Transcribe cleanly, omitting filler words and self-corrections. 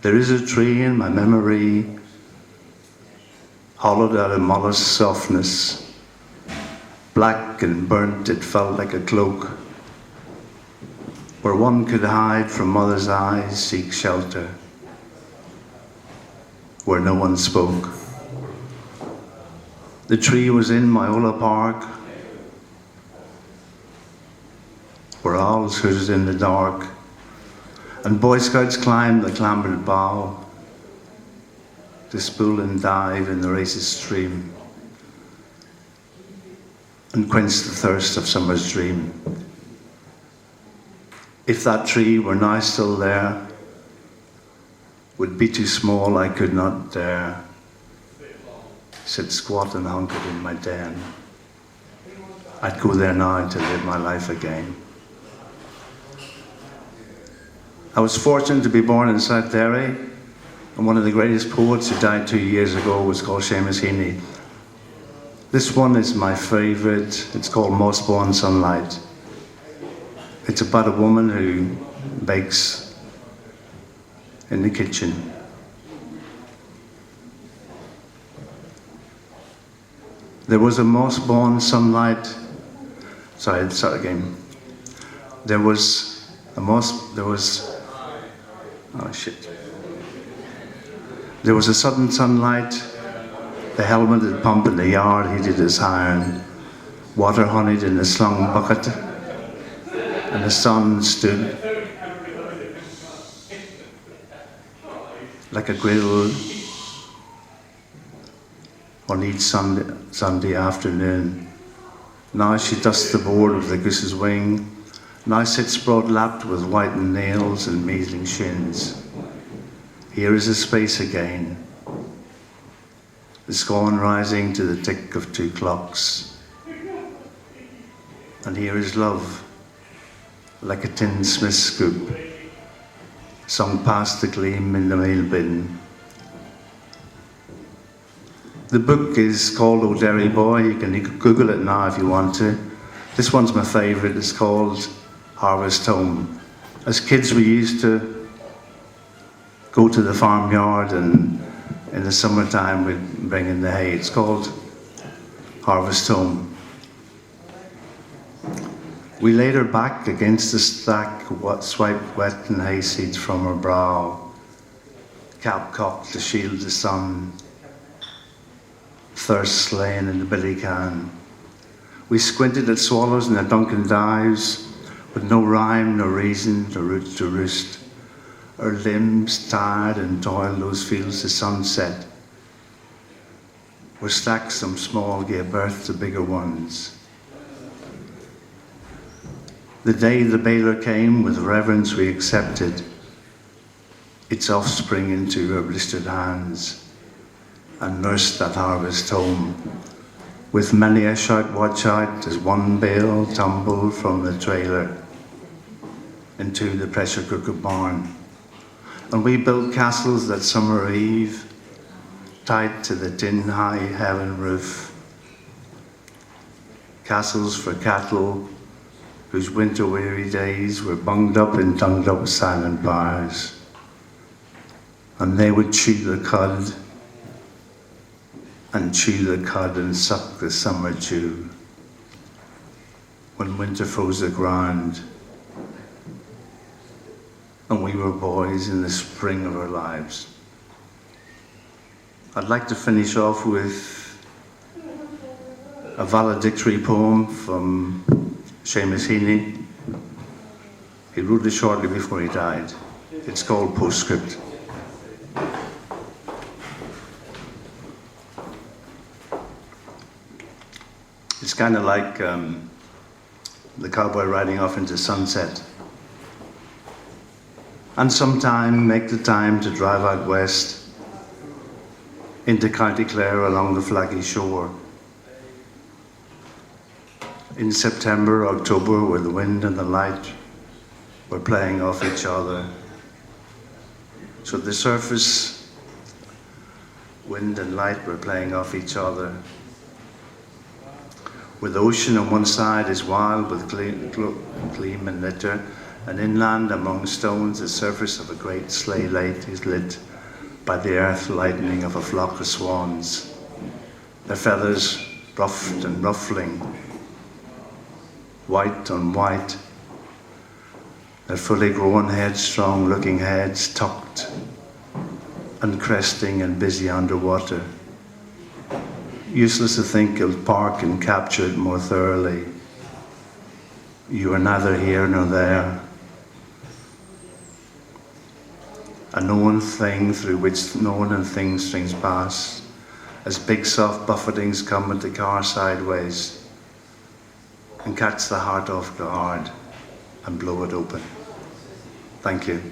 There is a tree in my memory, hollowed out of modest softness. Black and burnt, it felt like a cloak, where one could hide from mother's eyes, seek shelter, where no one spoke. The tree was in Myola Park, where owls hooted in the dark, and Boy Scouts climbed the clambered bough to spool and dive in the racist stream and quench the thirst of summer's dream. If that tree were now still there, would be too small, I could not dare sit squat and hunkered in my den. I'd go there now to live my life again. I was fortunate to be born in South Derry, and one of the greatest poets who died 2 years ago was called Seamus Heaney. This one is my favourite. It's called Mossborn Sunlight. It's about a woman who bakes in the kitchen. There was a moss-born sunlight. Sorry, start again. There was, oh shit. There was a sudden sunlight, the helmeted pump in the yard heated as iron, water honeyed in a slung bucket, and the sun stood like a griddle on each Sunday afternoon. Now she dusts the board with the goose's wing, now sits broad-lapped with whitened nails and measling shins. Here is a space again, the scorn rising to the tick of 2 clocks. And here is love, like a tin smith's scoop, sung past the gleam in the mail bin. The book is called O Derry Boy. You can Google it now if you want to. This one's my favourite. It's called Harvest Home. As kids, we used to go to the farmyard, and in the summertime we'd bring in the hay. It's called Harvest Home. We laid her back against the stack, swiped wet and hayseed from her brow, cap cocked to shield the sun, thirst slain in the billy can. We squinted at swallows in their Duncan dives, with no rhyme, no reason, no root to roost. Our limbs, tired and toiled those fields to sunset, where stacks some small gave birth to bigger ones. The day the baler came, with reverence we accepted its offspring into her blistered hands, and nursed that harvest home, with many a shout watch out as one bale tumbled from the trailer into the pressure cooker barn. And we built castles that summer eve, tied to the tin high heaven roof. Castles for cattle whose winter weary days were bunged up in tongued up silent bars. And they would chew the cud and suck the summer dew. When winter froze the ground, and we were boys in the spring of our lives. I'd like to finish off with a valedictory poem from Seamus Heaney. He wrote it shortly before he died. It's called Postscript. It's kind of like the cowboy riding off into sunset. And sometime make the time to drive out west into County Clare along the flaggy shore. In September, October, where the wind and the light were playing off each other. So the surface, wind and light were playing off each other. With the ocean on one side is wild with gleam and litter, and inland among stones the surface of a great sleigh light is lit by the earth lightning of a flock of swans, their feathers ruffed and ruffling, white on white, their fully grown headstrong looking heads tucked and cresting and busy underwater. Useless to think you'll park and capture it more thoroughly. You are neither here nor there. A known thing through which known and thing strings pass, as big soft buffetings come at the car sideways and catch the heart off guard and blow it open. Thank you.